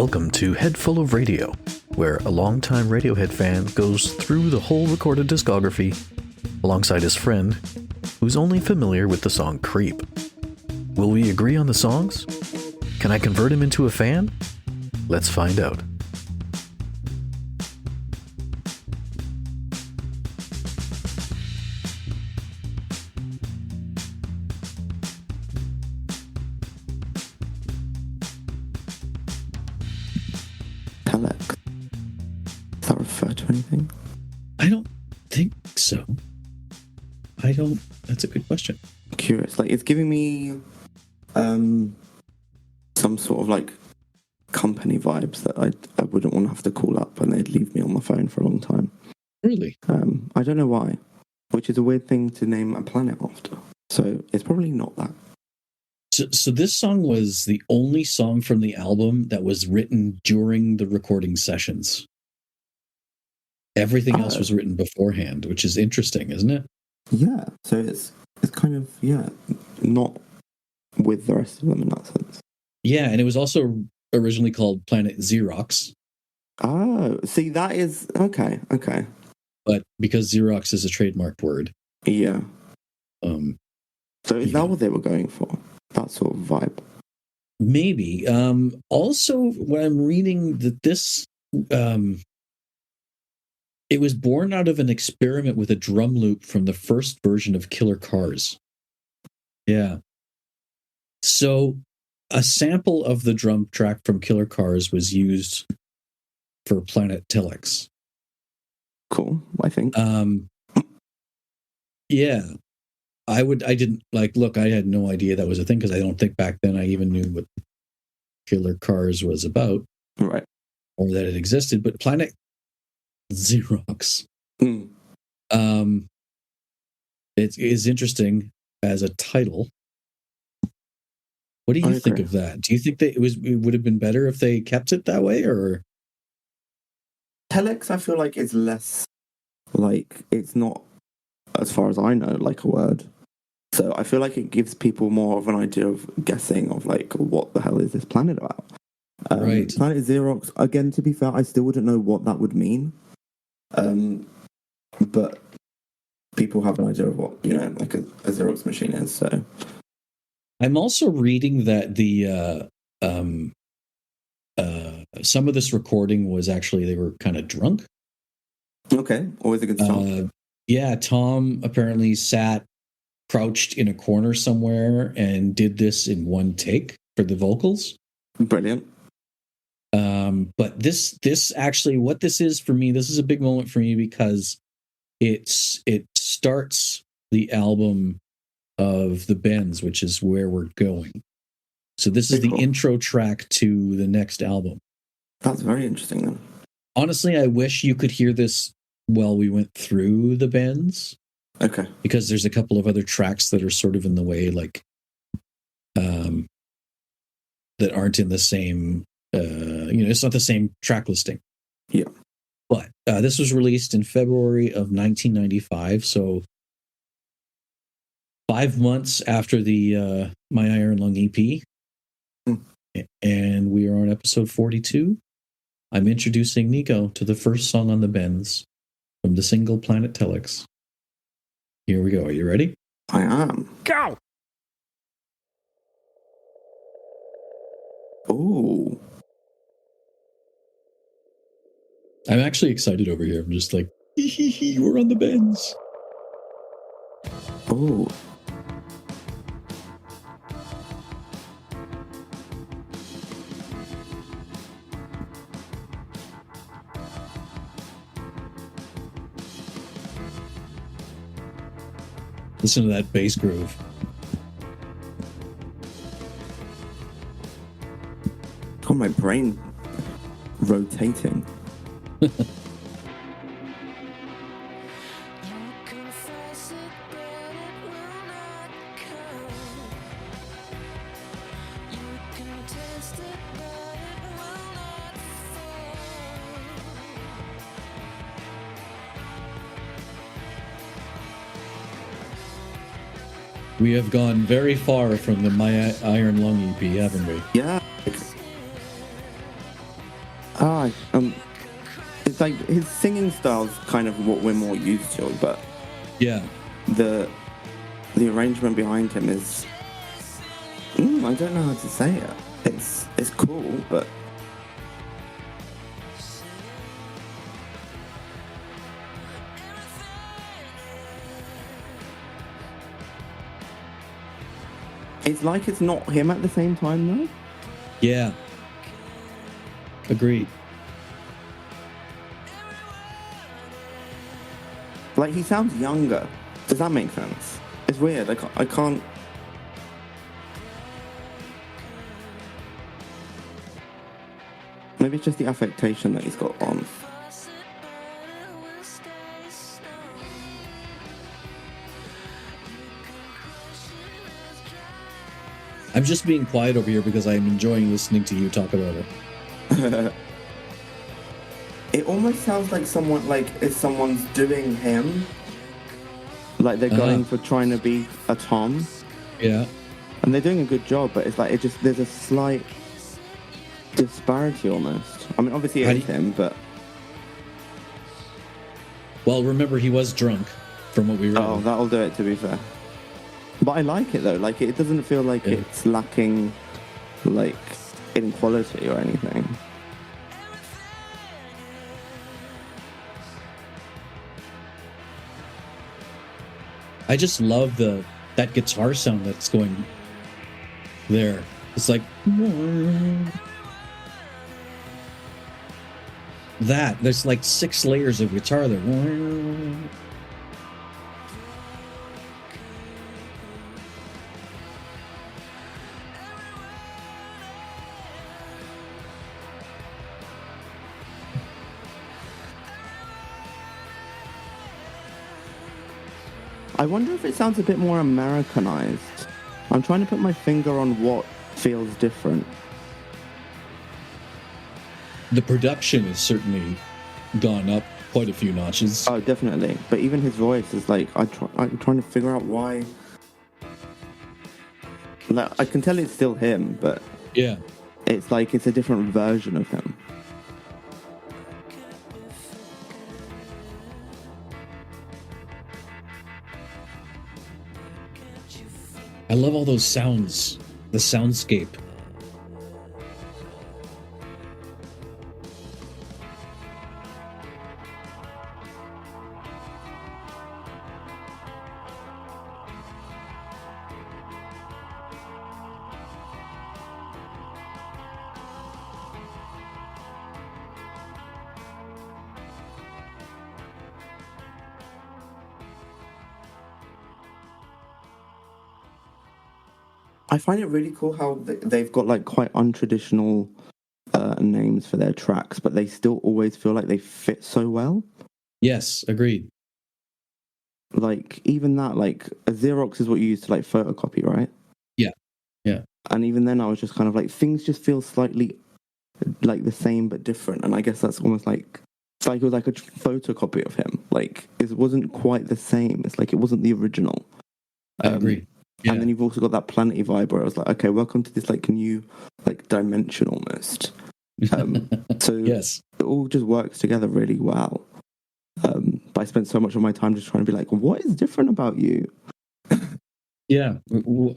Welcome to Head Full of Radio, where a longtime Radiohead fan goes through the whole recorded discography alongside his friend, who's only familiar with the song Creep. Will we agree on the songs? Can I convert him into a fan? Let's find out. Telex. Does that refer to anything? I don't think so. That's a good question. Curious. Like, it's giving me some sort of like company vibes that I wouldn't want to have to call up and they'd leave me on my phone for a long time. Really? I don't know why, which is a weird thing to name a planet after. So it's probably not that. So this song was the only song from the album that was written during the recording sessions. Everything else was written beforehand, which is interesting, isn't it? Yeah. So it's kind of, not with the rest of them in that sense. Yeah, and it was also originally called Planet Xerox. Oh, see, that is... Okay. But because Xerox is a trademarked word. Yeah. So is that what they were going for? That sort of vibe? Maybe. Also, when I'm reading that this... it was born out of an experiment with a drum loop from the first version of Killer Cars. Yeah. So a sample of the drum track from Killer Cars was used for Planet Telex. Cool, I think. Yeah. I had no idea that was a thing because I don't think back then I even knew what Killer Cars was about. Right. Or that it existed, but Planet Xerox. It is interesting as a title. What do you think of that? Do you think that it would have been better if they kept it that way, or? Telex, I feel like it's less like, it's not, as far as I know, like a word. So I feel like it gives people more of an idea of guessing of like, what the hell is this planet about? Right. Planet Xerox, again, to be fair, I still wouldn't know what that would mean. But people have an idea of what, like a Xerox machine is, so. I'm also reading that the some of this recording was actually they were kind of drunk. Okay, always a good start. Yeah, Tom apparently sat crouched in a corner somewhere and did this in one take for the vocals. Brilliant. But this actually, what this is for me, this is a big moment for me because it starts the album of the Bends, which is where we're going. So this is the intro track to the next album. That's very interesting then. Honestly, I wish you could hear this while we went through the Bends. Okay. Because there's a couple of other tracks that are sort of in the way, like that aren't in the same it's not the same track listing. Yeah. But this was released in February of 1995, so 5 months after the My Iron Lung EP. And we are on episode 42. I'm introducing Nico to the first song on the Bends from the single Planet Telex. Here we go. Are you ready? I am. Go! Ooh. I'm actually excited over here. I'm just like, we're on the Bends. Ooh. Listen to that bass groove. Got my brain rotating. We have gone very far from the My Iron Lung EP, haven't we? Yeah. It's like his singing style's kind of what we're more used to, but Yeah. the arrangement behind him is I don't know how to say it. It's cool, but it's like it's not him at the same time though. Yeah. Agreed. Like, he sounds younger. Does that make sense? It's weird. I can't. Maybe it's just the affectation that he's got on. I'm just being quiet over here because I'm enjoying listening to you talk about it. It almost sounds like if someone's doing him. Like they're going for trying to be a Tom. Yeah. And they're doing a good job, but it's like there's a slight disparity almost. I mean, obviously it is him, but... Well, remember, he was drunk, from what we read. Oh, that'll do it, to be fair. But I like it, though. Like, it doesn't feel like it's lacking, like, in quality or anything. I just love that guitar sound that's going there. It's like... There's like 6 layers of guitar there. I wonder if it sounds a bit more Americanized. I'm trying to put my finger on what feels different. The production has certainly gone up quite a few notches. Oh, definitely. But even his voice is like, I'm trying to figure out why. Like, I can tell it's still him, but yeah, it's like it's a different version of him. I love all those sounds, the soundscape. I find it really cool how they've got like quite untraditional names for their tracks, but they still always feel like they fit so well. Yes, agreed. Like, even that, like, a Xerox is what you use to, like, photocopy, right? Yeah, yeah. And even then I was just kind of like, things just feel slightly, like, the same but different. And I guess that's almost like, it's like it was like a photocopy of him. Like, it wasn't quite the same. It's like it wasn't the original. I agree. Yeah. And then you've also got that Planety vibe where I was like, okay, welcome to this, like, new, like, dimension almost. So yes, it all just works together really well. But I spent so much of my time just trying to be like, what is different about you? Yeah. Are you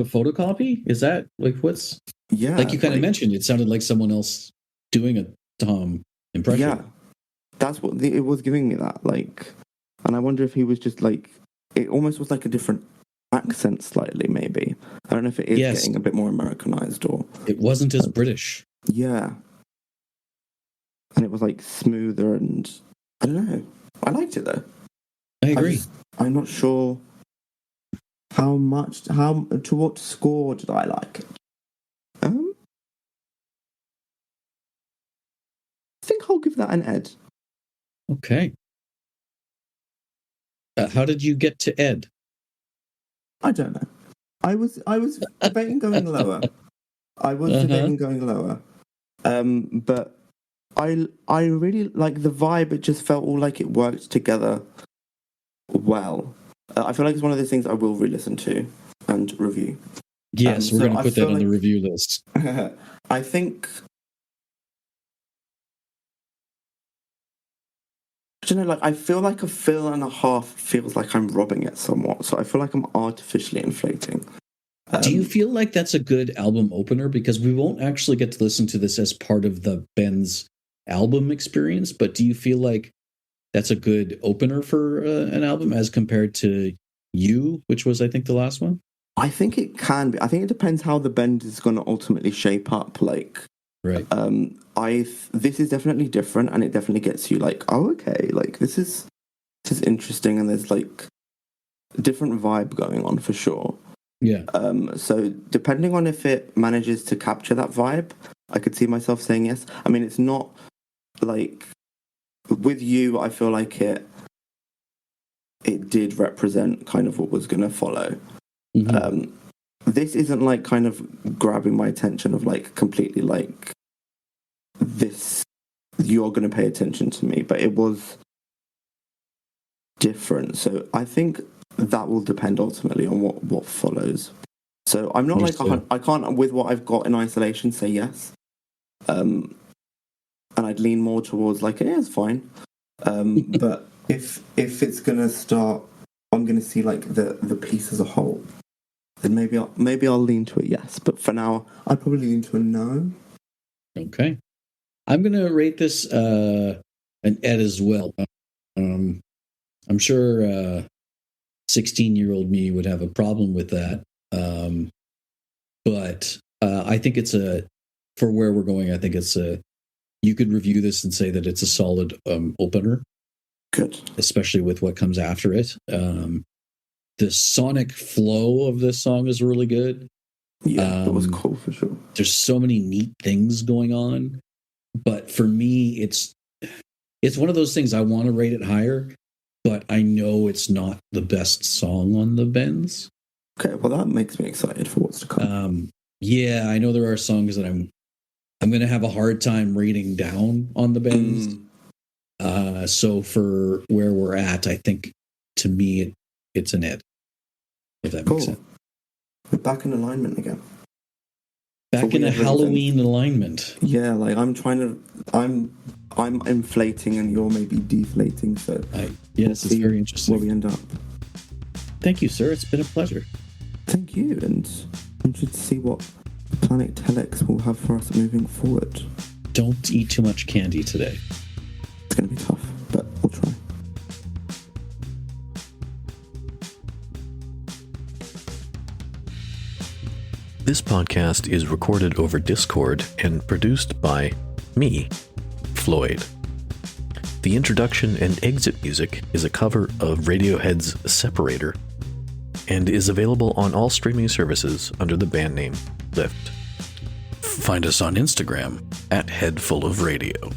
a photocopy? Is that like what's... Yeah. Like you kind of mentioned, it sounded like someone else doing a Tom impression. Yeah. That's what it was giving me, that. Like, and I wonder if he was just like, it almost was like a different accent slightly, maybe. I don't know if it is getting a bit more Americanized or... It wasn't as British. Yeah. And it was like smoother and... I don't know. I liked it though. I agree. I'm not sure to what score did I like it. I think I'll give that an Ed. Okay. How did you get to Ed? I don't know. I was debating going lower. Debating going lower. But I really like the vibe. It just felt all like it worked together well. I feel like it's one of those things I will re-listen to and review. Yes, we're going to put that on the review list. I think I don't know, like I feel like a fill and a half feels like I'm robbing it somewhat. So I feel like I'm artificially inflating. Do you feel like that's a good album opener? Because we won't actually get to listen to this as part of the Ben's album experience, but do you feel like that's a good opener for an album as compared to You, which was, I think, the last one? I think it can be. I think it depends how the bend is going to ultimately shape up. Like, right. This is definitely different, and it definitely gets you like, oh, okay, like this is interesting, and there's like a different vibe going on for sure. Yeah. So depending on if it manages to capture that vibe, I could see myself saying yes. I mean, it's not like with You, I feel like it did represent kind of what was going to follow. Mm-hmm. This isn't like kind of grabbing my attention of like completely like this, you're going to pay attention to me, but it was different. So I think that will depend ultimately on what follows. So I'm not like I can't with what I've got in isolation say yes. And I'd lean more towards like yeah, it's fine. But if it's gonna start, I'm gonna see like the piece as a whole. Then maybe I'll lean to a yes. But for now, I'd probably lean to a no. Okay, I'm gonna rate this an Ed as well. I'm sure 16-year-old me would have a problem with that. But I think it's for where we're going, I think it's you could review this and say that it's a solid opener. Good. Especially with what comes after it. The sonic flow of this song is really good. Yeah, it was cool for sure. There's so many neat things going on. But for me, it's one of those things I want to rate it higher, but I know it's not the best song on the Bends. Okay, well that makes me excited for what's to come. Yeah, I know there are songs that I'm going to have a hard time rating down on the Bends. So for where we're at, I think to me it's an Ed. If that makes sense. We're back in alignment again. Back in a Halloween alignment. Yeah, like I'm inflating and you're maybe deflating. So yes, it's very interesting where we end up. Thank you, sir. It's been a pleasure. Thank you, and I'm interested to see what Planet Telex will have for us moving forward. Don't eat too much candy today. It's going to be tough, but we'll try. This podcast is recorded over Discord and produced by me, Floyd. The introduction and exit music is a cover of Radiohead's Separator and is available on all streaming services under the band name Lift. Find us on Instagram @HeadFullOfRadio.